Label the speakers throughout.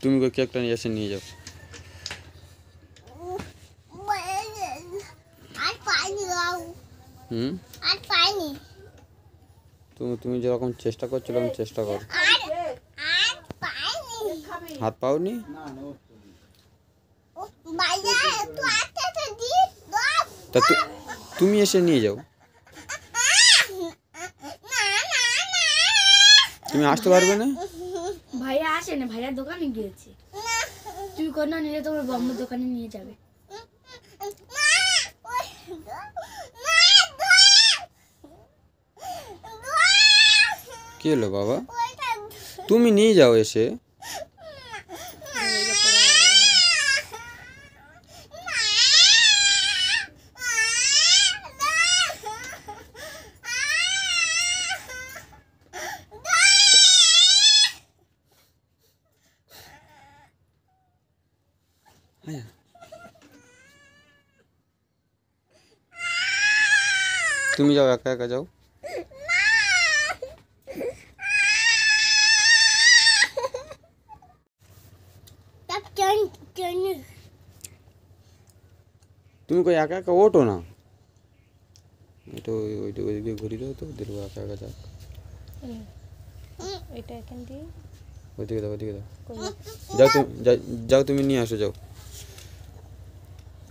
Speaker 1: তুমি কই কেকটা নিয়ে এসে নিয়ে যাও। তুমি যেরকম চেষ্টা করছো এরকম চেষ্টা করো। হাত পাওনি? তা তুমি এসে নিয়ে যাও। তুমি আসতে পারবে না?
Speaker 2: ভাইয়া আসে না, ভাইয়া দোকানে গিয়েছে। তুই কোন নিলে তোমার বম্মুর দোকানে নিয়ে যাবে।
Speaker 1: কি হলো বাবা? তুমি নিয়ে যাও এসে। তুমি যাও, একা একা যাও। তুমি কই একা একা ওঠো না। এটা ওইদিকে ঘুরি দাও তো, দেখো একা একা যাক।
Speaker 2: এটা এখান দিয়ে
Speaker 1: ওইদিকে দাও, ওইদিকে দাও। যাও তুমি নিয়ে আসো,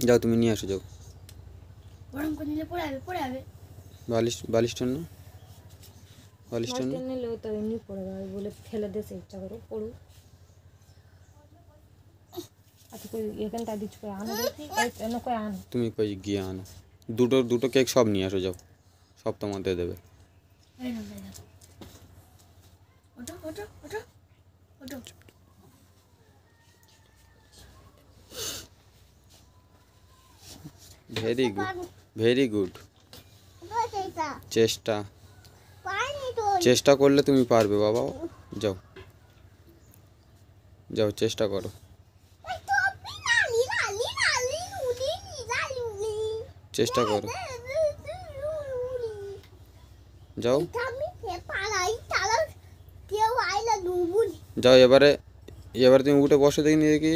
Speaker 1: যাও তুমি নিয়ে আসো, যাও।
Speaker 2: গরম করে নিলে পড়ে যাবে।
Speaker 1: বালিশটা না, বালিশটা না
Speaker 2: নিলেও তো এমনি পড়ে যাবে বলে ফেলে দিয়েছে, ইচ্ছা করে পড়ু। আচ্ছা কই এখানটা দিচ্ছ কই আনো দেখি, এনে কই আনো।
Speaker 1: তুমি কই গিয়ে আনো। দুটো কেক সব নিয়ে আসো, যাও। সব তোমাদের দেবে।
Speaker 2: এই না ভাই, ওঠো।
Speaker 1: Very good. চেষ্টা করলে তুমি পারবে বাবা। যাও চেষ্টা করো। চেষ্টা করো, যাও। এবারে তুমি উঠে বসে দেখি দেখি।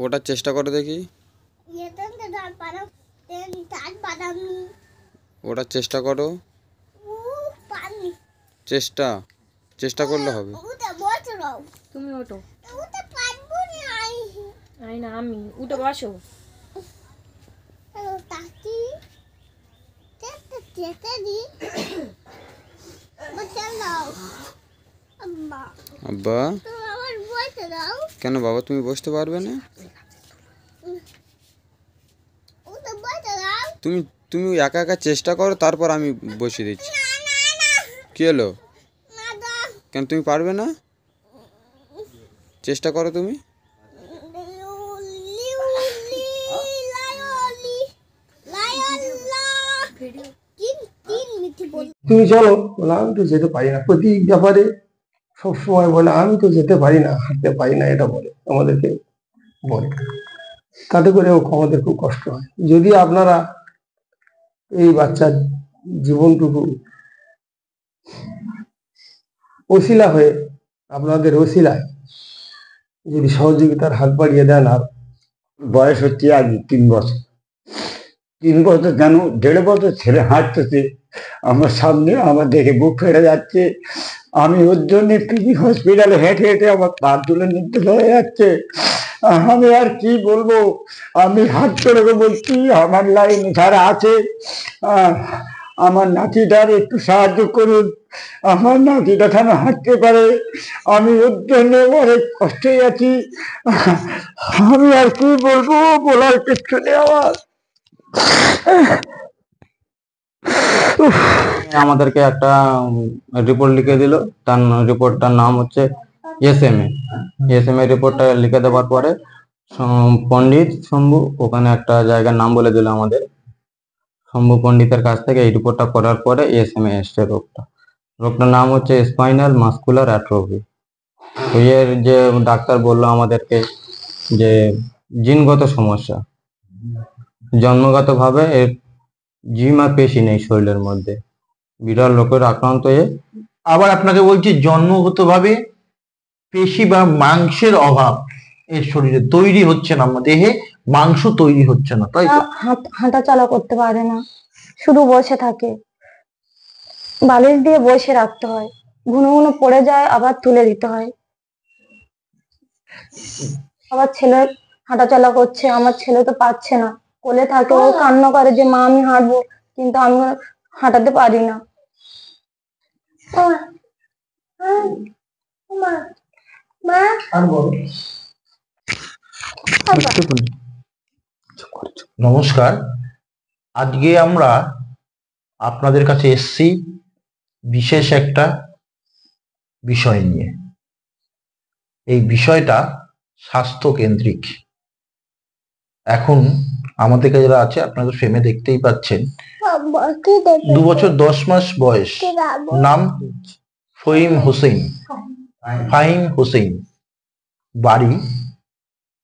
Speaker 1: ওটা চেষ্টা করো দেখি। ওটা চেষ্টা করো। চেষ্টা করলে হবে।
Speaker 2: তুমি ওঠো। না আমি উঠে বসো।
Speaker 1: আব্বা কেন বাবা, তুমি বসতে পারবে না? তুমি একা একা চেষ্টা করো, তারপর আমি বসিয়ে দিচ্ছি। কি হলো? কেন তুমি পারবে না? চেষ্টা করো তুমি।
Speaker 3: তুমি চলো, বলে আমি তো যেতে পারি না। প্রতি ব্যাপারে সবসময় বলে আমি তো যেতে পারি না, হাঁটতে পারি না, এটা বলে আমাদেরকে বলে। তাতে করে আমাদের খুব কষ্ট হয়। যদি আপনারা এই বাচ্চার জীবনটুকু ওসিলা হয়ে, আপনাদের ওসিলায় যদি সহযোগিতার হাত বাড়িয়ে দেন। আর
Speaker 4: বয়স হচ্ছে আজ 3 বছর। 3 বছর কেন, 1.5 বছর ছেলে হাঁটতেছে আমার সামনে, আমার দেখে বুক ফেটে যাচ্ছে। আমি ওর জন্য পিজি হসপিটালে হেঁটে হেঁটে আমার পা তুলে নিতে হয়ে যাচ্ছে। আমি আর কি বলবো, আমি হাত করে বলছি আমার লাইন যারা আছে, আমার নাতিটার একটু সাহায্য করুন, আমার নাতিটা যেন হাঁটতে পারে। আমি ওর জন্য অনেক কষ্টে আছি। আমি আর কি বলবো, বলার কিছু নেই আমার।
Speaker 5: আমাদেরকে একটা রিপোর্ট লিখে দিল। তার রিপোর্টটার নাম হচ্ছে এসএমএ রিপোর্টটা লিখে দেওয়ার পরে পণ্ডিত শম্ভু ওখানে একটা জায়গার নাম বলে দিল আমাদের। শম্ভু পণ্ডিতের কাছ থেকে এই রিপোর্টটা করার পরে এসএমএ এসছে। রোগটার নাম হচ্ছে স্পাইনাল মাস্কুলার অ্যাট্রোফি। তো এর যে ডাক্তার বললো আমাদেরকে যে জিনগত সমস্যা, জন্মগতভাবে এর জিম আর পেশি নেই শরীরের মধ্যে, বিরল রোগের আক্রান্ত এ।
Speaker 6: আবার আপনাকে বলছি জন্মগতভাবে পেশি বা মাংসের অভাব এর শরীরে তৈরি হচ্ছে না, আমার দেহে মাংস তৈরি হচ্ছে না, তাই তো?
Speaker 7: হাঁটা চলা করতে পারে না, শুধু বসে থাকে, বালিশ দিয়ে বসে রাখতে হয়, ঘুনো ঘুনো পড়ে যায় আবার তুলে দিতে হয়। আবার ছেলে হাঁটা চলা করছে, আমার ছেলে তো পাচ্ছে না, কোলে থাকে, ও কান্না করে যে মা আমি হাঁটবো, কিন্তু আমি হাঁটাতে পারি না।
Speaker 3: আর বলো।
Speaker 6: নমস্কার, আজকে আমরা আপনাদের কাছে এসেছি বিশেষ একটা বিষয় নিয়ে। এই বিষয়টা স্বাস্থ্য কেন্দ্রিক। এখন আমাদের কাছে যারা আছে, আপনাদের ফ্রেমে দেখতেই পাচ্ছেন, 2 বছর 10 মাস বয়স, নাম ফাহিম হোসেন, বাড়ি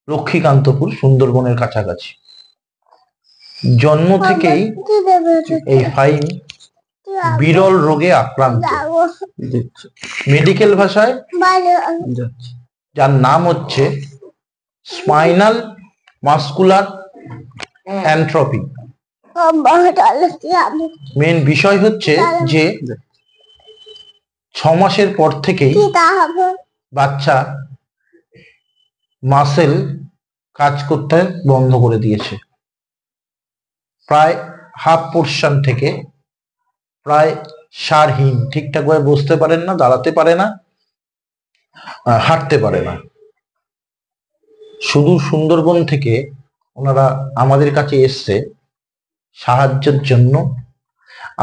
Speaker 6: লক্ষ্মীকান্তপুর, সুন্দরবনের কাছাকাছি। জন্ম থেকেই এই ফাহিম বিরল রোগে আক্রান্ত, মেডিকেল ভাষায় যার নাম হচ্ছে স্পাইনাল মাস্কুলার অ্যাট্রফি। মেন বিষয় হচ্ছে যে 6 মাসের পর থেকেই বাচ্চা মাসেল কাজ করতে বন্ধ করে দিয়েছে, প্রায় হাফ পোর্শন থেকে প্রায় সারহীন, ঠিকঠাক ভাবে বসতে পারেন না, দাঁড়াতে পারে না, হাঁটতে পারে না। শুধু সুন্দরবন থেকে ওনারা আমাদের কাছে এসছে সাহায্যের জন্য।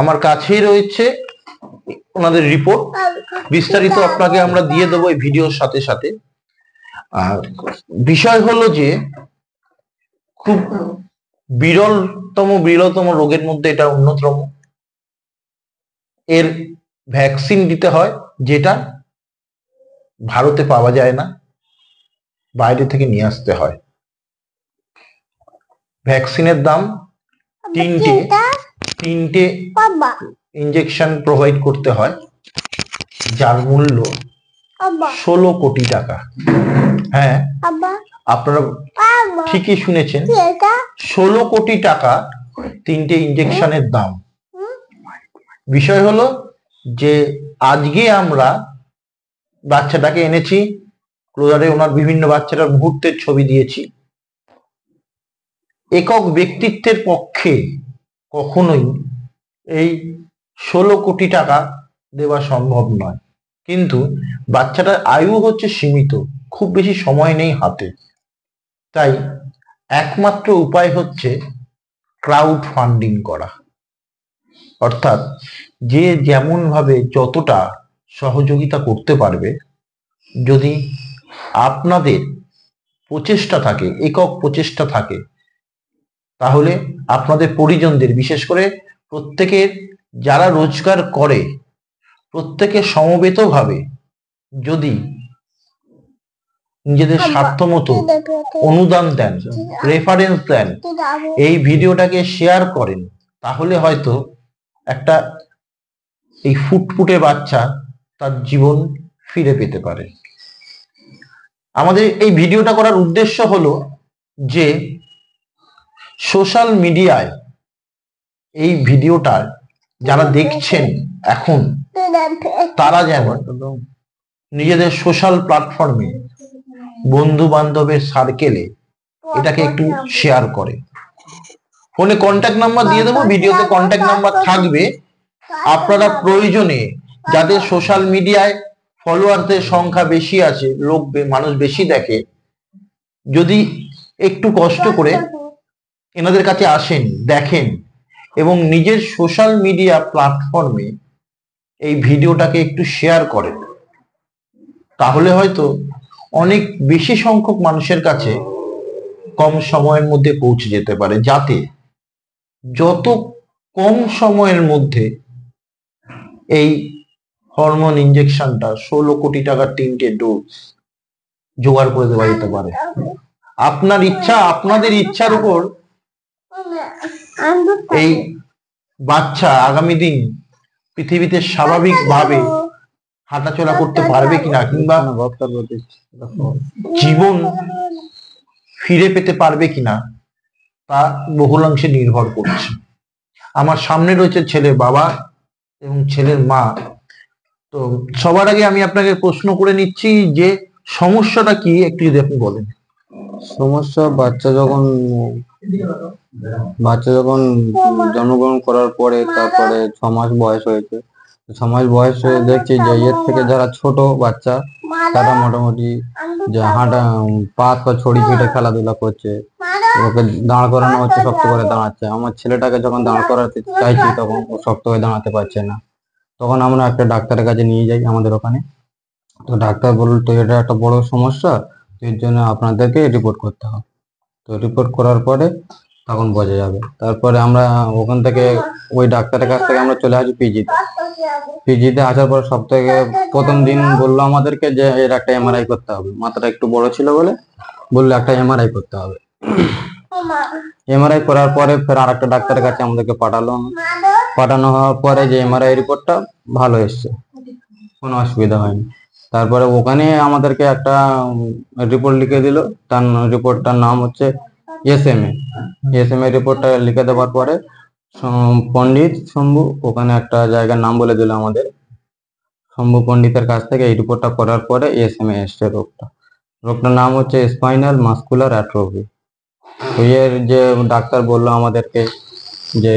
Speaker 6: আমার কাছেই রয়েছে ওনাদের রিপোর্ট, বিস্তারিত আপনাকে আমরা দিয়ে দেবো এই ভিডিওর সাথে সাথে। আর বিষয় হলো যে খুব বিরলতম রোগের মধ্যে এটা অন্যতম। এর ভ্যাকসিন দিতে হয়, যেটা ভারতে পাওয়া যায় না, বাইরে থেকে নিয়ে আসতে হয়। ভ্যাকসিনের দাম তিনটে ইনজেকশন প্রোভাইড করতে হয়, যার মূল্য 16 কোটি টাকা। হ্যাঁ, আপনারা ঠিকই শুনেছেন, 16 কোটি টাকা 3টে ইনজেকশনের দাম। বিষয় হলো যে আজকে আমরা বাচ্চাটাকে এনেছি ক্লোজারে, ওনার বিভিন্ন বাচ্চাটার মুহূর্তের ছবি দিয়েছি। একক ব্যক্তিত্বের পক্ষে কখনোই এই 16 কোটি টাকা দেওয়া সম্ভব নয়, কিন্তু বাচ্চাটার আয়ু হচ্ছে সীমিত, খুব বেশি সময় নেই হাতে, তাই একমাত্র উপায় হচ্ছে ক্রাউড ফান্ডিং করা। অর্থাৎ যে যেমন ভাবে যতটা সহযোগিতা করতে পারবে, যদি আপনাদের প্রচেষ্টা থাকে, একক প্রচেষ্টা থাকে, তাহলে আপনাদের পরিজনদের, বিশেষ করে প্রত্যেকের যারা রোজগার করে, প্রত্যেকে সমবেতভাবে যদি নিজেদের স্বার্থ মতো অনুদান দেন, রেফারেন্স দেন, এই ভিডিওটাকে শেয়ার করেন, তাহলে হয়তো একটা এই ফুটফুটে বাচ্চা তার জীবন ফিরে পেতে পারে। আমাদের এই ভিডিওটা করার উদ্দেশ্য হলো যে সোশ্যাল মিডিয়ায় এই ভিডিওটার যারা দেখছেন এখন, তারা যেন নিজেদের সোশ্যাল প্ল্যাটফর্মে, বন্ধু বান্ধবের সার্কেলে এটাকে একটু শেয়ার করে। ফোনে কন্ট্যাক্ট নাম্বার দিয়ে দেবো, ভিডিওতে কন্ট্যাক্ট নাম্বার থাকবে। আপনারা প্রয়োজনে যাদের সোশ্যাল মিডিয়ায় ফলোয়ারদের সংখ্যা বেশি আছে, মানুষ বেশি দেখে, যদি একটু কষ্ট করে এনাদের কাছে আসেন, দেখেন এবং নিজের সোশ্যাল মিডিয়া প্ল্যাটফর্মে এই ভিডিওটাকে একটু শেয়ার করেন, তাহলে হয়তো অনেক বেশি সংখ্যক মানুষের কাছে কম সময়ের মধ্যে পৌঁছে যেতে পারে, যাতে যত কম সময়ের মধ্যে এই হরমোন ইঞ্জেকশনটা 16 কোটি টাকার 3টে ডোজ জোগাড় করে দেওয়া যেতে পারে। আপনার ইচ্ছা, আপনাদের ইচ্ছার উপর এই বাচ্চা আগামী দিন পৃথিবীতে স্বাভাবিকভাবে হাঁটাচলা করতে পারবে কিনা, কিংবা জীবন ফিরে পেতে পারবে কিনা, তা বহুলাংশে নির্ভর করছে। আমার সামনে রয়েছে ছেলের বাবা এবং ছেলের মা। তো সবার আগে আমি আপনাকে প্রশ্ন করে নিচ্ছি যে সমস্যাটা কি, একটু যদি আপনি বলেন।
Speaker 5: সমস্যা, বাচ্চা যখন জন্মগ্রহণ করার পরে তারপরে 6 মাস বয়স হয়েছে, 6 মাস বয়সে দেখছি যে এর থেকে যারা ছোট বাচ্চা তারা মোটামুটি যে পা ছড়িয়ে ছিটে খেলাধুলা করছে, ওকে দাঁড় করানো হচ্ছে, শক্ত করে দাঁড়াচ্ছে। আমার ছেলেটাকে যখন দাঁড় করাতে চাইছি তখন ও শক্ত হয়ে দাঁড়াতে পারছে না। তখন আমরা একটা ডাক্তারের কাছে নিয়ে যাই আমাদের ওখানে। তো ডাক্তার বলল, তো এটা একটা বড় সমস্যা, এর জন্য আপনাদেরকে রিপোর্ট করতে হবে। তো রিপোর্ট করার পরে তখন বোঝা যাবে। তারপরে আমরা ওখান থেকে ওই ডাক্তারের কাছ থেকে আমরা চলে আসি পিজিতে আসার পর সব থেকে প্রথম দিন বললো আমাদেরকে যে এর একটা এমআরআই করতে হবে। মাথাটা একটু বড় ছিল বলে বললো একটা এমআরআই করতে হবে। এমআরআই করার পরে ফের আর একটা ডাক্তারের কাছে আমাদেরকে পাঠানো হওয়ার পরে যে এমআরআই রিপোর্টটা ভালো এসছে, কোনো অসুবিধা হয়নি। তারপরে ওখানে আমাদেরকে একটা রিপোর্ট লিখে দিল, তার রিপোর্টটার নাম হচ্ছে এসএমএ রিপোর্টটা লিখে দেওয়ার পরে পণ্ডিত শম্ভু, ওখানে একটা জায়গার নাম বলে দিল আমাদের, শম্ভু পণ্ডিতের কাছ থেকে এই রিপোর্টটা করার পরে এসএমএ এসছে। রোগটার নাম হচ্ছে স্পাইনাল মাসকুলার অ্যাট্রোফি। তো এর যে ডাক্তার বললো আমাদেরকে যে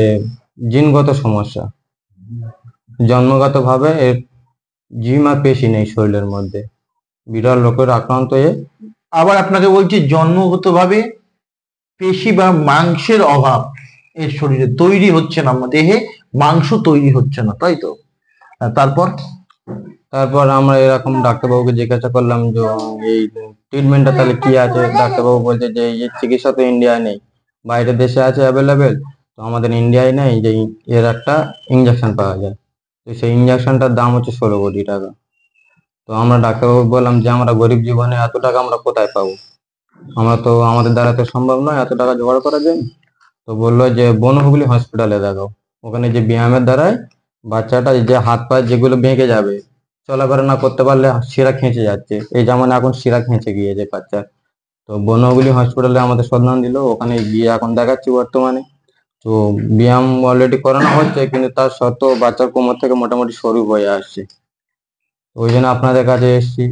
Speaker 5: জিনগত সমস্যা, জন্মগতভাবে এর জিম আর পেশি নেই শরীরের মধ্যে, বিরল রোগের আক্রান্ত এ।
Speaker 6: আবার আপনাকে বলছি জন্মগতভাবে পেশি বা মাংসের অভাব এর শরীরে তৈরি হচ্ছে না, দেহে মাংস তৈরি হচ্ছে না, তাই তো?
Speaker 5: তারপর আমরা এরকম ডাক্তারবাবুকে জিজ্ঞাসা করলাম যে এই ট্রিটমেন্টটা তাহলে কি আছে। ডাক্তারবাবু বলছে যে এই চিকিৎসা তো ইন্ডিয়ায় নেই, বাইরের দেশে আছে অ্যাভেলেবেল, তো আমাদের ইন্ডিয়ায় নেই। যে এর একটা ইঞ্জেকশন পাওয়া যায়, তো সেই ইঞ্জেকশনটার দাম হচ্ছে 16 কোটি টাকা। তো আমরা ডাক্তারবাবু বললাম যে আমরা গরিব জীবনে এত টাকা আমরা কোথায় পাবো, আমরা তো আমাদের দ্বারা তো সম্ভব নয় এত টাকা জোগাড় করার জন্য। তো বললো যে বনহুগলি হসপিটালে দেখাও, ওখানে যে ব্যায়ামের দ্বারায় বাচ্চাটা যে হাত পা যেগুলো ভেঙে যাবে, চলাফেরা না করতে পারলে শিরা খেঁচে যাচ্ছে, এই যেমন এখন শিরা খেঁচে গিয়েছে বাচ্চার। তো বনহুগলি হসপিটালে আমাদের সন্ধান দিল, ওখানে গিয়ে এখন দেখাচ্ছি বর্তমানে। তো ব্যায়াম অলরেডি করানো হচ্ছে, কিন্তু তার সত্ত্বেও বাচ্চার কোমর থেকে মোটামুটি সরু হয়ে আসছে। ওই জন্য আপনাদের কাছে এসেছি,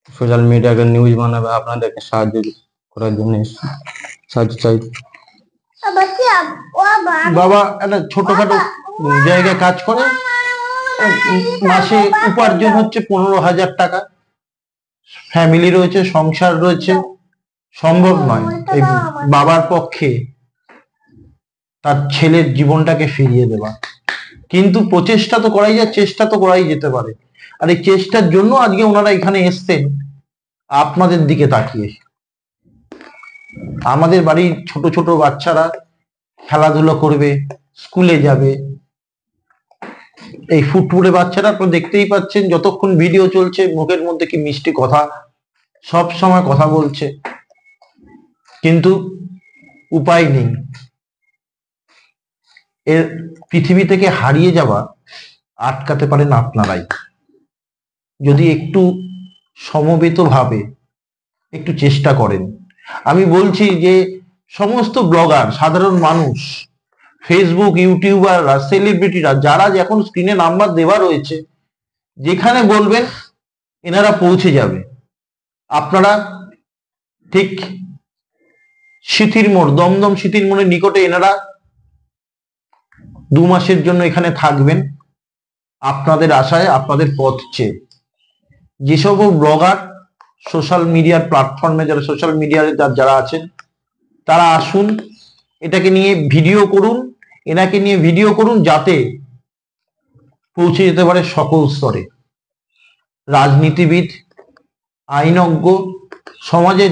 Speaker 5: সোশ্যাল মিডিয়াকে নিউজ বানাবে, আপনাদেরকে সাহায্য করার জন্য এসেছি, সাহায্য চাই।
Speaker 6: বাবা একটা ছোটখাটো জায়গায় কাজ করে, মাসে উপার্জন হচ্ছে 15,000 টাকা, ফ্যামিলি রয়েছে, সংসার রয়েছে, সম্ভব নয় এই বাবার পক্ষে তার ছেলের জীবনটাকে ফিরিয়ে দেওয়া। কিন্তু প্রচেষ্টা তো করাই যায়, চেষ্টা তো করাই যেতে পারে। আর এই চেষ্টার জন্য আজকে ওনারা এখানে এসছেন আপনাদের দিকে তাকিয়ে। আমাদের বাড়ির ছোট ছোট বাচ্চারা খেলাধুলো করবে, স্কুলে যাবে, এই ফুটফুটে বাচ্চারা আপনারা দেখতেই পাচ্ছেন, যতক্ষণ ভিডিও চলছে মুখের মধ্যে কি মিষ্টি কথা, সব সময় কথা বলছে, কিন্তু উপায় নেই। এর পৃথিবী থেকে হারিয়ে যাওয়া আটকাতে পারেন আপনারাই, যদি একটু সমবেতভাবে একটু চেষ্টা করেন। আমি বলছি যে সমস্ত ব্লগার, সাধারণ মানুষ, ফেসবুক ইউটিউবাররা, সেলিব্রিটিরা, যারা এখন স্ক্রিনে নাম্বার দেওয়া রয়েছে, যেখানে বলবেন এনারা পৌঁছে যাবে। আপনারা ঠিক দমদম স্মৃতির মোড়ের নিকটে এনারা 2 মাসের জন্য এখানে থাকবেন, আপনাদের আশায়, আপনাদের পথ চেয়ে। যেসব ব্লগার সোশ্যাল মিডিয়ার প্ল্যাটফর্মে, যারা সোশ্যাল মিডিয়ার যারা আছেন, তারা আসুন, এটাকে নিয়ে ভিডিও করুন, এনাকে নিয়ে ভিডিও করুন, যাতে পৌঁছে যেতে পারে সকল স্তরে। রাজনীতিবিদ, আইনজ্ঞ, সমাজের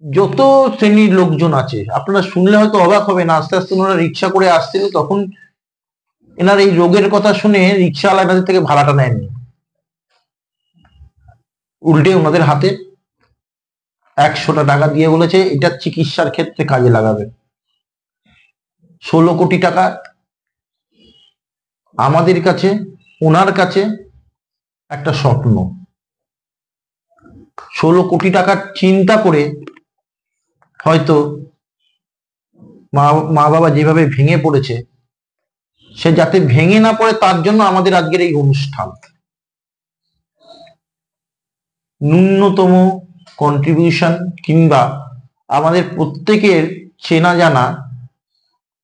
Speaker 6: যত শ্রেণীর লোকজন আছে, আপনারা শুনলে হয়তো অবাক হবেন, আস্তে আস্তে ওনারা রিক্সা করে আসছিল, তখন এনার এই রোগের কথা শুনে রিক্সাওয়ালা এনাদের থেকে ভাড়াটা নেননি, উল্টে ওনাদের হাতে 100টা টাকা দিয়ে বলেছে এটা চিকিৎসার ক্ষেত্রে কাজে লাগাবে। 16 কোটি টাকা আমাদের কাছে, ওনার কাছে একটা স্বপ্ন। 16 কোটি টাকার চিন্তা করে হয়তো মা বাবা যেভাবে ভেঙে পড়েছে, সে যাতে ভেঙে না পড়ে তার জন্য আমাদের আজকের এই অনুষ্ঠান। ন্যূনতম কন্ট্রিবিউশন কিংবা আমাদের প্রত্যেকের চেনা জানা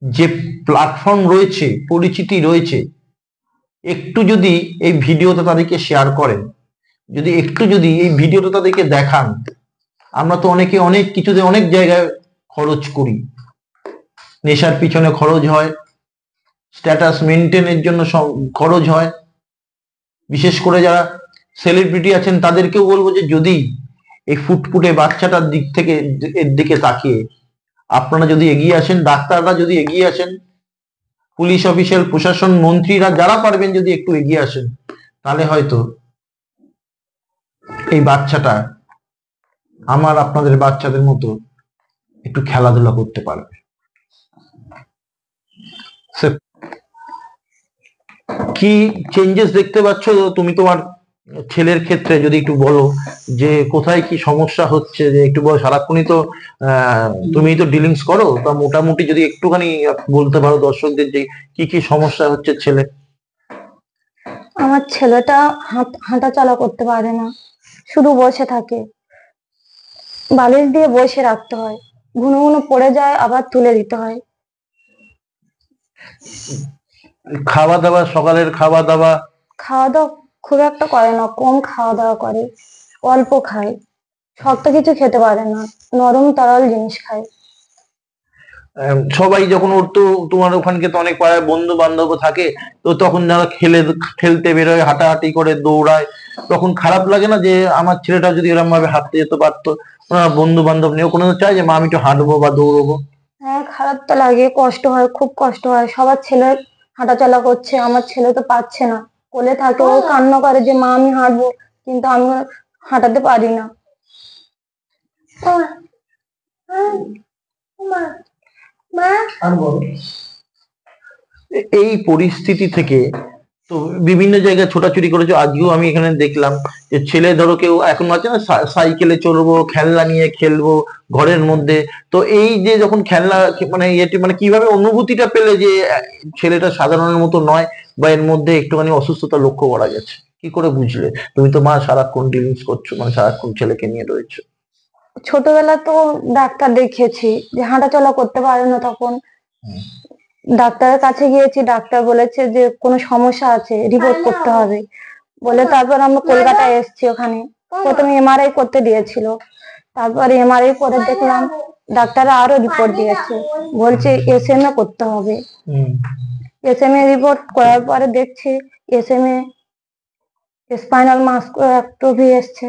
Speaker 6: যে প্ল্যাটফর্ম রয়েছে, পরিচিতি রয়েছে, একটু যদি এই ভিডিওটা তাদেরকে শেয়ার করেন, যদি একটু যদি এই ভিডিওটা তাদেরকে দেখান। আমরা তো অনেকে অনেক কিছুতে অনেক জায়গায় খরচ করি, নেশার পিছনে খরচ হয়, স্ট্যাটাস মেনটেনের জন্য খরচ হয়। বিশেষ করে যারা সেলিব্রিটি আছেন তাদেরকেও বলবো যে যদি এই ফুটফুটে বাচ্চাটার দিক থেকে এর দিকে তাকিয়ে আপনারা যদি এগিয়ে আসেন, ডাক্তাররা যদি এগিয়ে আসেন, পুলিশ অফিসিয়াল, প্রশাসন, মন্ত্রীরা যারা পারবেন যদি একটু এগিয়ে আসেন, তাহলে হয়তো এই বাচ্চাটা আমার আপনাদের বাচ্চাদের মতো একটু খেলাধুলা করতে পারবে। কি চেঞ্জেস দেখতে পাচ্ছ তুমি তোমার ছেলের ক্ষেত্রে, যদি একটু বলো যে কোথায় কি সমস্যা হচ্ছে, যে একটু বলো। সারাক্ষণই তো তুমি তো ডিলিংস করো, তা মোটামুটি যদি একটুখানি বলতে পারো দর্শকদের যে কি কি সমস্যা হচ্ছে ছেলে।
Speaker 7: আমার ছেলেটা হাঁটা চলা করতে পারে না, শুধু বসে থাকে, বালিশ দিয়ে বসে রাখতে হয়, ঘুনো ঘুনো পড়ে যায় আবার তুলে দিতে হয়।
Speaker 6: খাওয়া দাওয়া, সকালের খাওয়া দাওয়া
Speaker 7: খুব একটা করে না, কম খাওয়া দাওয়া করে, অল্প খায়, শক্ত কিছু খেতে পারে না, নরম তরল জিনিস খায়।
Speaker 6: সবাই যখন ওর তো তোমার ওখানকে তো অনেক পাড়ায় বন্ধু বান্ধব থাকে, তো তখন যারা খেলতে বেরোয়, হাঁটাহাঁটি করে, দৌড়ায়, তখন খারাপ লাগে না যে আমার ছেলেটা যদি এরকম ভাবে হাঁটতে যেতে পারতো? বন্ধু বান্ধব নিয়েও কোনো চায় যে মা আমি একটু হাঁটবো বা দৌড়বো?
Speaker 7: হ্যাঁ, খারাপ তো লাগে, কষ্ট হয়, খুব কষ্ট হয়। সবার ছেলে হাঁটাচলা করছে, আমার ছেলে তো পারছে না, কোলে থাকে, ও কান্না করে যে মা আমি হাঁটবো, কিন্তু আমি হাঁটাতে পারি না।
Speaker 6: এই পরিস্থিতি থেকে তো বিভিন্ন জায়গায় ছোটাছুটি করেছো, আজকেও আমি এখানে দেখলাম যে ছেলে ধরো কেউ এখন আছে না সাইকেলে চলবো, খেলনা নিয়ে খেলবো ঘরের মধ্যে, তো এই যে যখন খেলনা মানে এটি মানে কিভাবে অনুভূতিটা পেলে যে ছেলেটা সাধারণের মতো নয়, বা এর মধ্যে একটুখানি অসুস্থতা লক্ষ্য করা গেছে, কি করে বুঝলে? তুমি তো মা সারাক্ষণ ডিলিংস করছো, মানে সারাক্ষণ ছেলেকে নিয়ে রয়েছে।
Speaker 7: ছোটবেলা তো ডাক্তার দেখিয়েছি যে হাঁটাচলা করতে পারে না, তখন ডাক্তারের কাছে গিয়েছি, ডাক্তার বলেছে যে কোনো সমস্যা আছে, রিপোর্ট করতে হবে বলে তারপর আমরা কলকাতায় এসেছি। ওখানে প্রথমে এমআরআই করতে দিয়েছিল, তারপর এমআরআই করে দেখলাম ডাক্তার আরো রিপোর্ট দিয়েছে, বলছে এসএমএ করতে হবে। এসএমএ রিপোর্ট করার পরে দেখছি এসএমএ স্পাইনাল মাস্কুলারোপ্যাথি এসছে।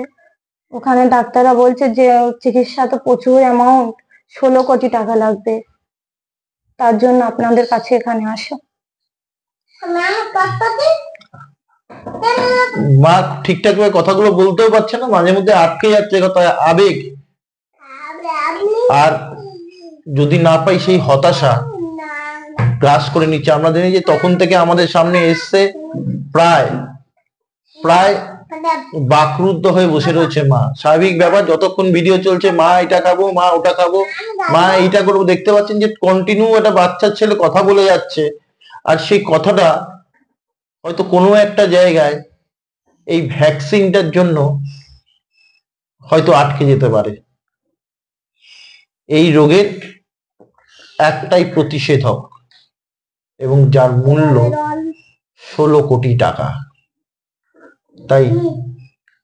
Speaker 7: ওখানে ডাক্তাররা বলছে যে চিকিৎসা তো প্রচুর অ্যামাউন্ট, 16 কোটি টাকা লাগবে, তার জন্য আপনাদের কাছে এখানে আসা।
Speaker 6: মা ঠিকঠাক ভাবে কথাগুলো বলতেও পারছে না, মাঝে মধ্যে আটকে যাচ্ছে কথা, আবেগ, আর যদি না পাই সেই হতাশা গ্রাস করে নিচ্ছে। আমরা জানি যে তখন থেকে আমাদের সামনে এসছে প্রায় বাকরুদ্ধ হয়ে বসে রয়েছে মা। স্বাভাবিক ব্যাপার, যতক্ষণ ভিডিও চলছে মা এটা খাবো, মা ওটা খাবো, মা এইটা করবো। দেখতে পাচ্ছেন যে কন্টিনিউ একটা বাচ্চার ছেলে কথা বলে যাচ্ছে, আর সেই কথাটা হয়তো কোনো একটা জায়গায় এই ভ্যাকসিনটার জন্য হয়তো আটকে যেতে পারে। এই রোগের একটাই প্রতিষেধক, এবং যার মূল্য 16 কোটি টাকা। তাই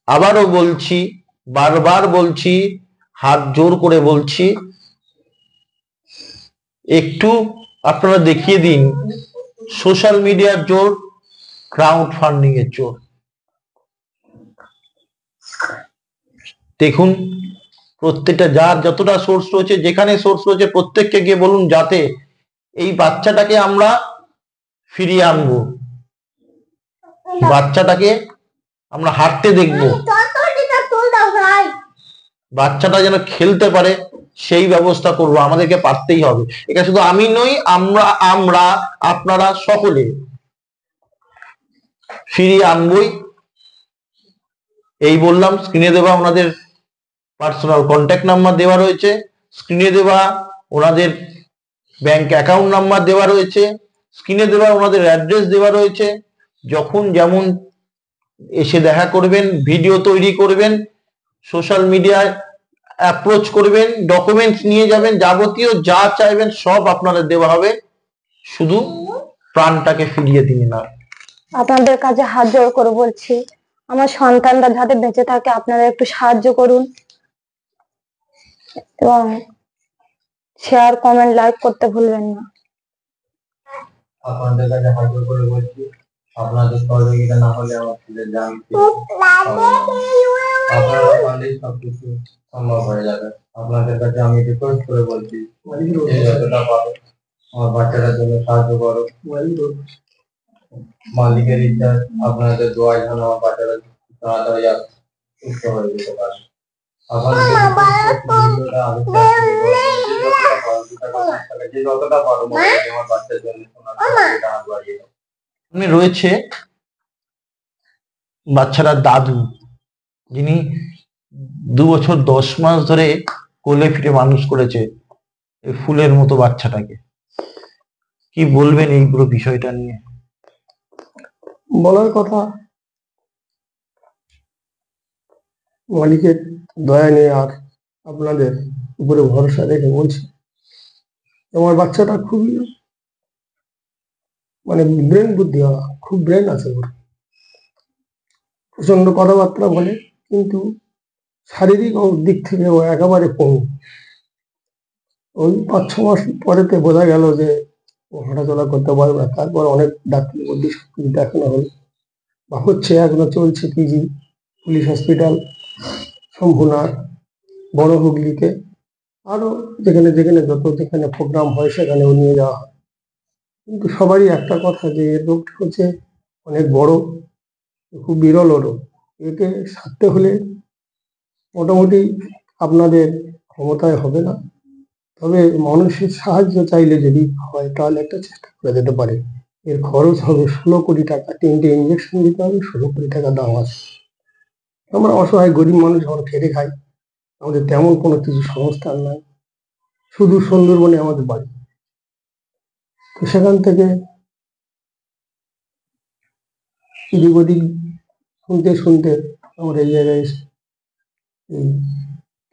Speaker 6: আবারও বলছি, বারবার বলছি, হাত জোর করে বলছি, একটু আপনারা দেখিয়ে দিন সোশ্যাল মিডিয়ার জোর, ক্রাউড ফান্ডিং এর জোর। দেখুন প্রত্যেকটা যার যতটা সোর্স রয়েছে, যেখানে সোর্স রয়েছে, প্রত্যেককে গিয়ে বলুন যাতে এই বাচ্চাটাকে আমরা ফিরিয়ে আনবো, বাচ্চাটাকে আমরা হাঁটতে দেখবো, বাচ্চাটা যেন খেলতে পারে সেই ব্যবস্থা করব। আমাদেরকে পারতেই হবে, এটা শুধু আমি নই, আমরা আমরা আপনারা সকলে ফিরিয়ে আনবই। এই বললাম। স্ক্রিনে দেওয়া ওনাদের পার্সোনাল কন্ট্যাক্ট নাম্বার দেওয়া রয়েছে, স্ক্রিনে দেওয়া ওনাদের ব্যাংক অ্যাকাউন্ট নাম্বার দেওয়া রয়েছে, স্ক্রিনে দেওয়া ওনাদের অ্যাড্রেস দেওয়া রয়েছে। যখন যেমন এসে দেখা করবেন, ভিডিও তৈরি করবেন, সোশ্যাল মিডিয়ায় অ্যাপ্রোচ করবেন, ডকুমেন্টস নিয়ে যাবেন, যাবতীয় যা চাইবেন সব আপনাদের দেওয়া হবে। শুধু প্রাণটাকে ফিরিয়ে দিন না।
Speaker 7: আপনাদের কাছে হাত জোড় করে বলছি, আমার সন্তানরা যাতে বেঁচে থাকে আপনারা একটু সাহায্য করুন এবং শেয়ার, কমেন্ট, লাইক করতে ভুলবেন না।
Speaker 5: আপনাদের কাছে হাত জোড় করে বলছি, আপনাদের সহযোগিতা না হলে আমার ছেলের জান আপনারা পারলেই সবকিছু সম্ভব হয়ে যাবে। আপনাদের কাছে আমি রিকোয়েস্ট করে বলছি, যে যতটা পারো আমার বাচ্চাটার জন্য সাহায্য করো। মালিকের ইচ্ছা, আপনাদের দোয়ায় যেন আমার বাচ্চাটা তাড়াতাড়ি সুস্থ হয়ে যেতে পারে। আপনাদের ভিডিওটা আগে যে যতটা পারো আমার বাচ্চার জন্য হাত বাড়িয়ে দাও।
Speaker 6: রয়েছে বাচ্চাটার দাদু, যিনি 2 বছর 10 মাস ধরে কোলে ফিরে মানুষ করেছে এই ফুলের মতো বাচ্চাটাকে। কি বলবেন এই পুরো বিষয়টা নিয়ে?
Speaker 3: বলার কথা, মালিকের দয়া নিয়ে আর আপনাদের উপরে ভরসা রেখে বলছি, আমার বাচ্চাটা খুবই মানে ব্রেন বুদ্ধি, খুব ব্রেন আছে ওর, প্রচন্ড কথাবার্তা বলে, কিন্তু শারীরিক দিক থেকে ও একেবারে পঙ্গু। ওই 5-6 মাস পরেতে বোঝা গেল যে ও হাঁটাচলা করতে পারবে না। তারপর অনেক ডাক্তার বুদ্ধি সবকিছু দেখানো হলো বা হচ্ছে, এখনো চলছে পিজি পুলিশ হসপিটাল, শম্ভুনাথ, বড় হুগলিতে, আরো যেখানে যেখানে যত যেখানে প্রোগ্রাম হয় সেখানেও নিয়ে যাওয়া হয়। কিন্তু সবারই একটা কথা, যে এর রোগটা হচ্ছে অনেক বড়, খুব বিরল রোগ। একে সারতে হলে মোটামুটি আপনাদের ক্ষমতায় হবে না, তবে মানুষের সাহায্য চাইলে যদি হয় তাহলে একটা চেষ্টা করা যেতে পারে। এর খরচ হবে 16 কোটি টাকা, 3টে ইঞ্জেকশন দিতে হবে, 16 কোটি টাকা দাম আছে। আমরা অসহায় গরিব মানুষ, আমরা খেটে খাই, আমাদের তেমন কোনো কিছু সংস্থান নাই, শুধু সুন্দরবনে আমাদের বাড়ি। তো সেখান থেকে এদিক ওদিক শুনতে শুনতে আমরা এই জায়গায় এসে এই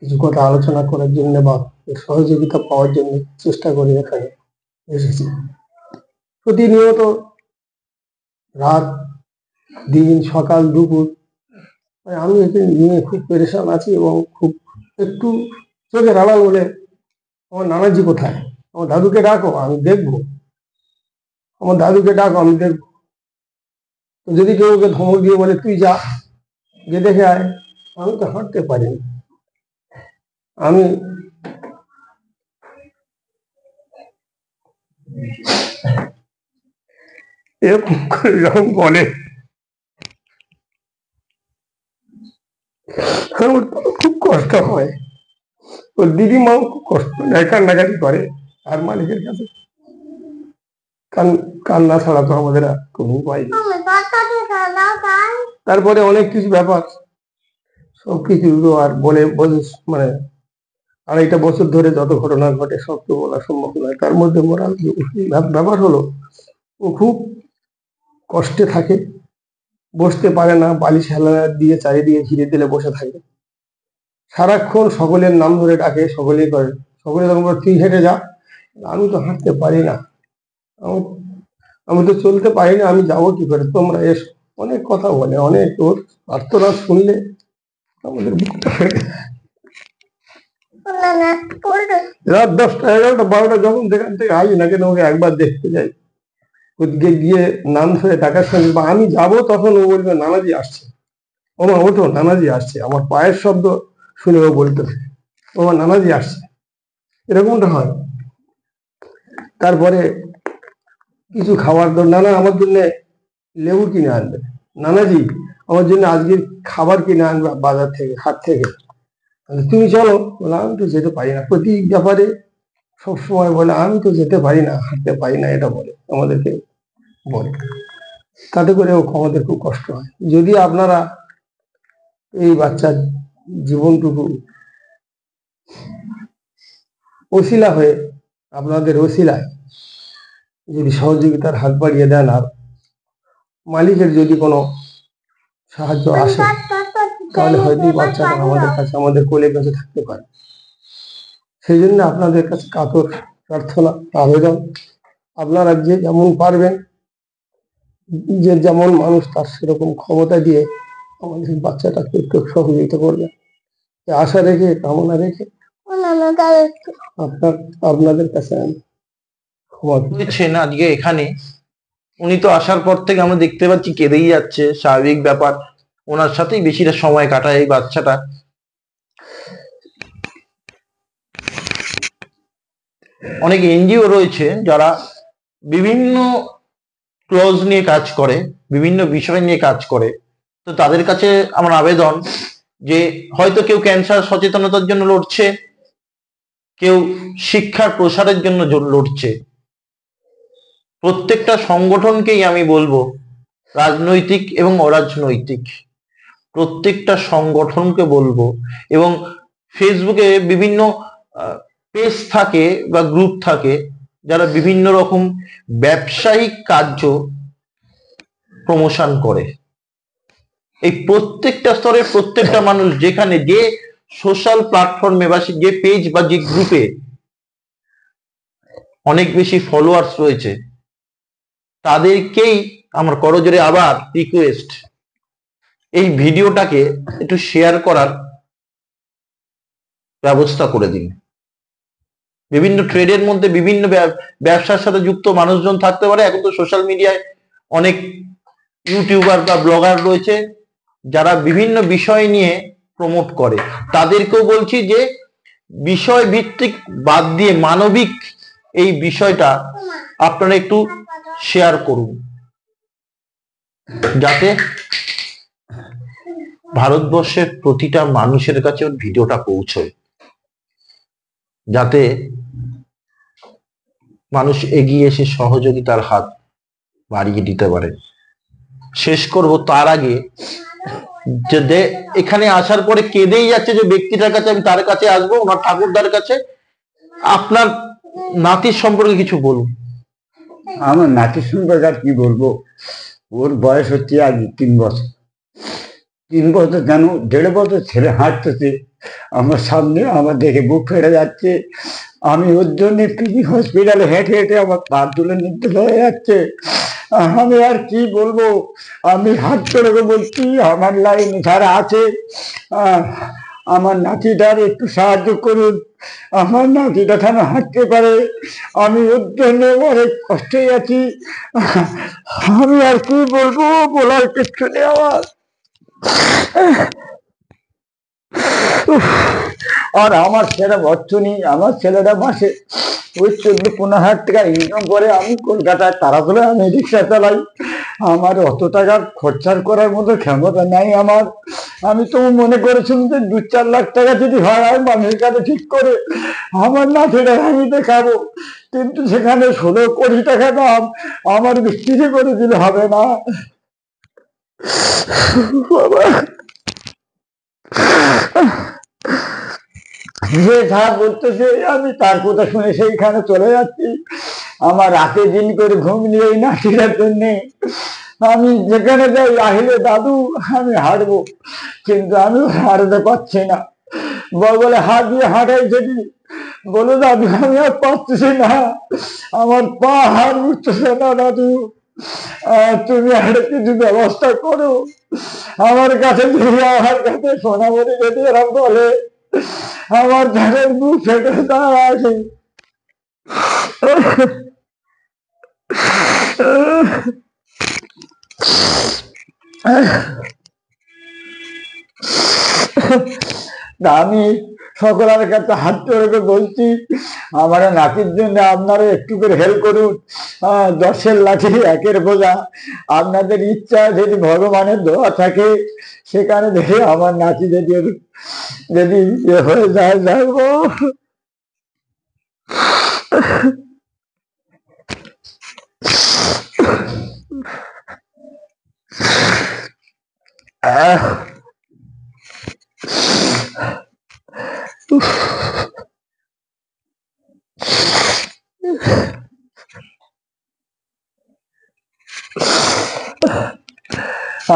Speaker 3: কিছু কথা আলোচনা করার জন্য বা এর সহযোগিতা পাওয়ার জন্য চেষ্টা করে এখানে এসেছি। প্রতিনিয়ত রাত দিন, সকাল দুপুর, আমি একে নিয়ে খুব পেরেশান আছি এবং খুব একটু চোখের আড়াল বলে, আমার নানাজি কোথায়, আমার দাদুকে ডাকো আমি দেখবো, আমার দাদুকে ডাকো আমি দেখবো। তো যদি কেউ ওকে ধমক দিয়ে বলে তুই যা, যে দেখে আয়, আমি তো হাঁটতে পারিনি। আমি এরকম করে যখন বলে আমার খুব কষ্ট হয়, ওর দিদিমাও খুব কষ্ট নেয়, কান্নাকাটি করে। আর মালিকের কাছে কান্না ছাড়া তো আমাদের আর কোনো উপায় নেই। তারপরে অনেক কিছু ব্যাপার, সবকিছু তো আর বলে মানে 2.5 বছর ধরে যত ঘটনা ঘটে সব তো বলা সম্ভব নয়। তার মধ্যে মোরাল ব্যাপার হলো, ও খুব কষ্টে থাকে, বসতে পারে না, বালিশ হেলানা দিয়ে চারিদিকে ঘিরে দিলে বসে থাকে, সারাক্ষণ সকলের নাম ধরে ডাকে, সকলেই করে, সকলে তখন বলে তুই হেঁটে যা, আমি তো হাঁটতে পারি না, আমি তো চলতে পারি না, আমি যাবো কি করে, তোমরা এসো। অনেক কথা বলে, অনেক, ওর প্রার্থনা শুনলে আমাদের বুকটা ফেটে যায়। রাত 10টা 11টা 12টা যখন যেখান থেকে আসি না কেন, ওকে একবার দেখতে যাই, ওদিকে গিয়ে নাম ধরে ডাকার সঙ্গে বা আমি যাবো, তখন ও বলবে নানাজি আসছে, ওমা ওঠো নানাজি আসছে, আমার পায়ের শব্দ শুনে ও বলতে থাকে ওমা নানাজি আসছে, এরকমটা হয়। তারপরে কিছু খাবার দাও। নানা আমার জন্য লেবু কিনে আনবে। নানাজি আমার জন্য আজকে খাবার কিনে আনবে বাজার থেকে, হাট থেকে। তুমি চলো। বলে আমি তো যেতে পারি না। প্রতি ব্যাপারে সবসময় বলে আমি তো যেতে পারি না, হাঁটতে পারি না, এটা বলে আমাদেরকে বলে। তাতে করে আমাদের খুব কষ্ট হয়। যদি আপনারা এই বাচ্চার জীবনটুকু ওসিলা হয়ে, আপনাদের ওসিলায় যদি সহযোগিতার হাত বাড়িয়ে দেন, আর মালিকের যদি কোনো সাহায্য আসে, তাহলে হয়তো এই বাচ্চাটা আমাদের কাছে, আমাদের কোলের কাছে থাকতে পারে। সেই জন্য আপনাদের কাছে কাতর প্রার্থনা, আবেদন, আপনারা যে যেমন পারবেন, যে যেমন মানুষ তার সেরকম ক্ষমতা দিয়ে আমাদের বাচ্চাটাকে একটু সহযোগিতা করবেন, আশা রেখে, কামনা রেখে আপনাদের কাছে আমি ক্ষমা
Speaker 6: হয়েছেন আজকে এখানে। উনি তো আসার পর থেকে আমরা দেখতে পাচ্ছি কেঁদেই যাচ্ছে, স্বাভাবিক ব্যাপার। ওনার সাথেই বেশিটা সময় কাটায় এই বাচ্চাটা। অনেক এনজিও রয়েছে যারা বিভিন্ন ক্লজ নিয়ে কাজ করে, বিভিন্ন বিষয় নিয়ে কাজ করে। তো তাদের কাছে আমার আবেদন যে হয়তো কেউ ক্যান্সার সচেতনতার জন্য লড়ছে, কেউ শিক্ষার প্রসারের জন্য লড়ছে। প্রত্যেকটা সংগঠনকেই আমি বলবো, রাজনৈতিক এবং অরাজনৈতিক প্রত্যেকটা সংগঠনকে বলবো, এবং ফেসবুকে বিভিন্ন পেজ থাকে বা গ্রুপ থাকে যারা বিভিন্ন রকম ব্যবসায়িক কার্য প্রমোশন করে। এই প্রত্যেকটা স্তরে প্রত্যেকটা মানুষ যেখানে যে সোশ্যাল প্ল্যাটফর্মে বা যে পেজ বা যে গ্রুপে অনেক বেশি ফলোয়ার্স রয়েছে, তাদেরকেই আমার করজোরে আবার রিকোয়েস্ট, এই ভিডিওটাকে একটু শেয়ার করার ব্যবস্থা করে দিন। বিভিন্ন ট্রেডের মধ্যে বিভিন্ন ব্যবসার সাথে যুক্ত মানুষজন থাকতে পারে। এখন তো সোশ্যাল মিডিয়ায় অনেক ইউটিউবার বা ব্লগার রয়েছে যারা বিভিন্ন বিষয় নিয়ে প্রমোট করে। তাদেরকেও বলছি যে বিষয় ভিত্তিক বাদ দিয়ে মানবিক এই বিষয়টা আপনারা একটু শেয়ার করুন, যাতে ভারতবর্ষের প্রতিটা মানুষের কাছে ভিডিওটা পৌঁছয়, যাতে মানুষ এগিয়ে এসে সহযোগিতার হাত বাড়িয়ে দিতে পারে। শেষ করব তার আগে যে এখানে আসার পরে কেঁদেই যাচ্ছে যে ব্যক্তিটার কাছে, আমি তার কাছে আসবো, ওনার ঠাকুরদার কাছে। আপনার নাতির সম্পর্কে কিছু বলুন।
Speaker 4: আমার নাতির সম্পর্কে আর কি বলবো, ওর বয়স হচ্ছে আজ 3 বছর। 3 বছর কেন, 1.5 বছর ছেলে হাঁটতেছে আমার সামনে, আমার দেখে বুক ফেটে যাচ্ছে। আমি ওর জন্য পিজি হসপিটালে হেঁটে হেঁটে আমার পা তুলে নিতে হয়ে যাচ্ছে। আমি আর কি বলবো, আমি হাত করে বলছি আমার লাইন যারা আছে, আমার নাতিটার একটু সাহায্য করুন, আমার নাতিটা যেন হাঁটতে পারে। আমি ওর জন্য অনেক কষ্টে আছি। আমি আর কি বলবো, বলার কিছু নেই আমার। আর আমার ছেলে অর্থ নেই। আমার ছেলেটা মাসে ওই 14-15 টাকা ইনকাম করে। আমি কলকাতায় তারাতলায় আমি রিক্সা চালাই। আমার অত টাকা খরচার করার মতো ক্ষমতা নাই আমার। আমি তো মনে করেছিলাম যে 2-4 লাখ টাকা যদি হয় আমি মানুষের কাছে ঠিক করে আমার নাতিটা আমি দেখাবো, কিন্তু সেখানে 16 কোটি টাকা দাম। আমার বিক্রি করে দিলে হবে না বাবা। যে যা বলতেছে আমি তার কথা শুনে সেইখানে চলে যাচ্ছি। আমার রাতে দিন করে ঘুম নিয়ে এই নাতিটার জন্য আমি যেখানে যাই, আহিলে দাদু আমি হাঁটবো, কিন্তু আমি হাঁটতে পারছি না। বলে হাত দিয়ে হাঁটাই যদি, বলো দাদু আমি আর পারতেছি না, আমার পা হাড় উঠতেছে না দাদু, তুমি একটা কিছু ব্যবস্থা করো আমার কাছে। আমার কাছে সোনামণি যদি এরকম বলে, আমার ধানের মুখ ফেটে দাঁড়ায়। আমি সকলের কাছে হাত জোড় করে বলছি, আমার নাতির জন্য আপনারা একটু করে হেল্প করুন। 10-এর লাঠি 1-এর বোঝা। আপনাদের ইচ্ছা যদি ভগবানের দোয়া থাকে, সেখানে দেখে আমার নাতি যদি হয়ে যায় যাবো।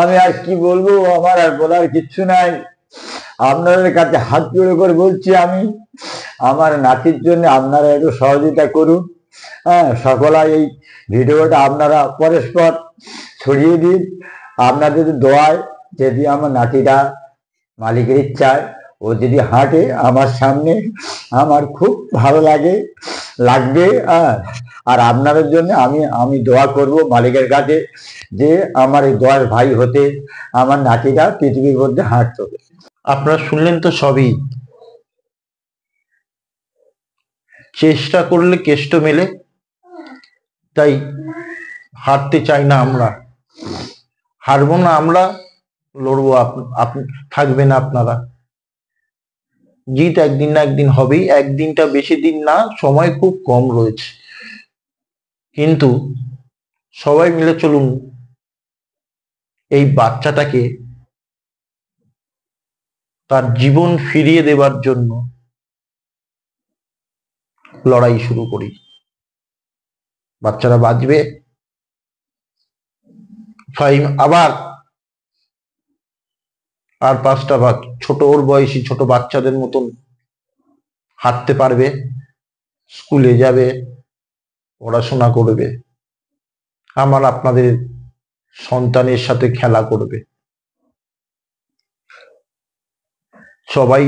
Speaker 4: আমি আর কি বলবো, আমার আর বলার কিচ্ছু নাই। আপনাদের কাছে হাত জোড়ে করে বলছি, আমি আমার নাতির জন্য আপনারা একটু সহযোগিতা করুন। সকলাই এই ভিডিওটা আপনারা পরস্পর ছড়িয়ে দিন। আপনাদের দোয়ায় যদি আমার নাতিটা মালিকের ইচ্ছায় ও যদি হাঁটে আমার সামনে, আমার খুব ভালো লাগবে। আর আপনাদের জন্য আমি দোয়া করব মালিকের কাছে, যে আমার এই দোয়ার ভাই হতে আমার নাতিটা পৃথিবীর মধ্যে হাঁটতে হবে।
Speaker 6: আপনারা শুনলেন তো সবই। চেষ্টা করলে কেষ্ট মেলে, তাই হারতে চাই না আমরা, হারবো না আমরা, লড়বো। থাকবেন আপনারা। জিত একদিন না একদিন হবেই। একদিনটা বেশি দিন না, সময় খুব কম রয়েছে। কিন্তু সবাই মিলে চলুন এই বাচ্চাটাকে তার জীবন ফিরিয়ে দেবার জন্য লড়াই শুরু করি। বাচ্চারা বাঁচবে, ফাইম আবার আর 5টা ছোট ওর বয়সী ছোট বাচ্চাদের মতন হাঁটতে পারবে, স্কুলে যাবে, পড়াশোনা করবে, আমার আপনাদের সন্তানের সাথে খেলা করবে। সবাই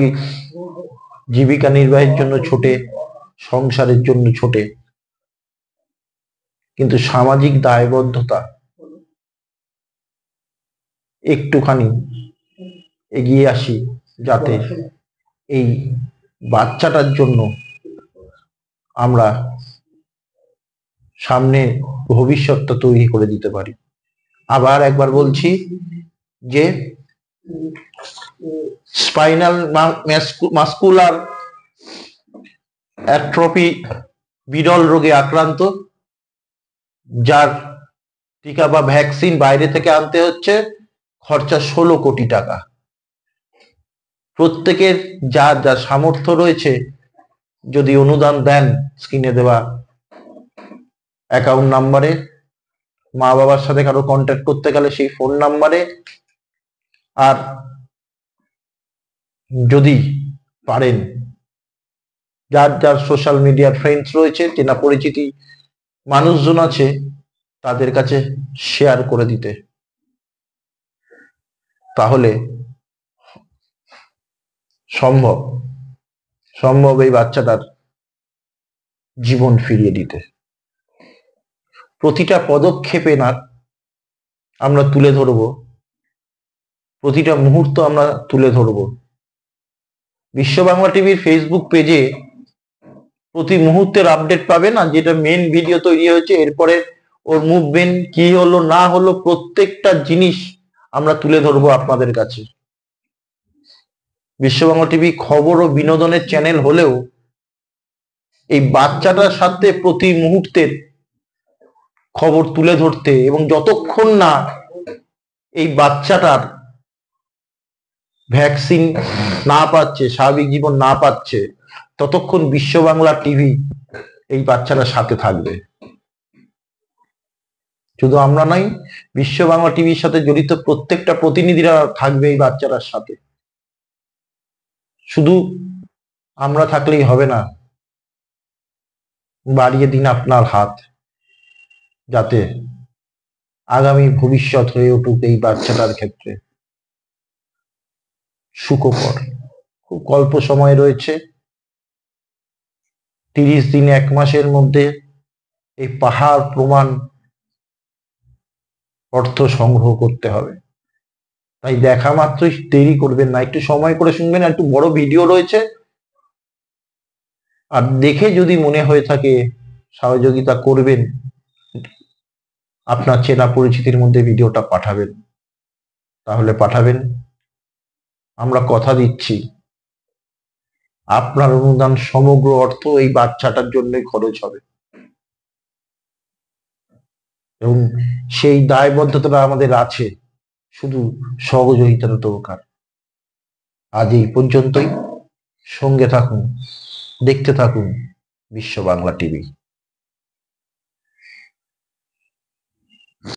Speaker 6: জীবিকা নির্বাহের জন্য ছোটে, সংসারের জন্য ছোটে, কিন্তু সামাজিক দায়বদ্ধতা একটুখানি এগিয়ে আসি, যাতে এই বাচ্চাটার জন্য আমরা সামনে ভবিষ্যৎটা তৈরি করে দিতে পারি। আবার একবার বলছি যে স্পাইনাল মাস্কুলার অ্যাট্রফি বিরল রোগে আক্রান্ত, যার টিকা বা ভ্যাকসিন বাইরে থেকে আনতে হচ্ছে, খরচা 16 কোটি টাকা। প্রত্যেকের যার যা সামর্থ্য রয়েছে যদি অনুদান দেন, স্ক্রিনে দেওয়া অ্যাকাউন্ট নাম্বারে, মা বাবার সাথে কারো কন্ট্যাক্ট করতে গেলে সেই ফোন নাম্বারে, আর যদি পারেন যার যার সোশ্যাল মিডিয়ার ফ্রেন্ডস রয়েছে, চেনা পরিচিতি মানুষজন আছে, তাদের কাছে শেয়ার করে দিতে। তাহলে সম্ভব এই বাচ্চাটার জীবন ফিরিয়ে দিতে। প্রতিটা পদক্ষেপে না আমরা তুলে ধরব, প্রতিটা মুহূর্ত আমরা তুলে ধরব। বিশ্ব বাংলা টিভির ফেসবুক পেজে প্রতি মুহূর্তের আপডেট পাবেন। আর যেটা মেন ভিডিও তৈরি হয়েছে, এরপরে ওর মুভমেন্ট কি হলো না হলো প্রত্যেকটা জিনিস আমরা তুলে ধরবো আপনাদের কাছে। বিশ্ব বাংলা টিভি খবর ও বিনোদনের চ্যানেল হলেও এই বাচ্চাটার সাথে প্রতি মুহূর্তের খবর তুলে ধরতে, এবং যতক্ষণ না এই বাচ্চাটার ভ্যাকসিন না পাচ্ছে, স্বাভাবিক জীবন না পাচ্ছে, ততক্ষণ বিশ্ব বাংলা টিভি এই বাচ্চাটার সাথে থাকবে। শুধু আমরা নাই, বিশ্ব বাংলা টিভির সাথে জড়িত প্রত্যেকটা প্রতিনিধিরা থাকবে এই বাচ্চাটার সাথে। শুধু আমরা থাকলেই হবে না, বাড়িয়ে দিন আপনার হাত, যাতে আগামী ভবিষ্যৎ হয়ে উঠুক এই বাচ্চাটার ক্ষেত্রে সুখকর। খুব অল্প সময় রয়েছে, 30 দিন 1 মাসের মধ্যে এই পাহাড় প্রমাণ অর্থ সংগ্রহ করতে হবে। তাই দেখা মাত্রই দেরি করবেন না, একটু সময় করে শুনবেন। একটু বড় ভিডিও রয়েছে, আর দেখে যদি মনে হয়ে থাকে সহযোগিতা করবেন, আপনার চেনা পরিচিতির মধ্যে ভিডিওটা পাঠাবেন, তাহলে পাঠাবেন। আমরা কথা দিচ্ছি আপনার অনুদান সমগ্র অর্থ এই বাচ্চাটার জন্যই খরচ হবে, এবং সেই দায়বদ্ধতা আমাদের আছে, শুধু সহযোগিতার দরকার। আজ এই পর্যন্তই। সঙ্গে থাকুন, দেখতে থাকুন বিশ্ব বাংলা টিভি।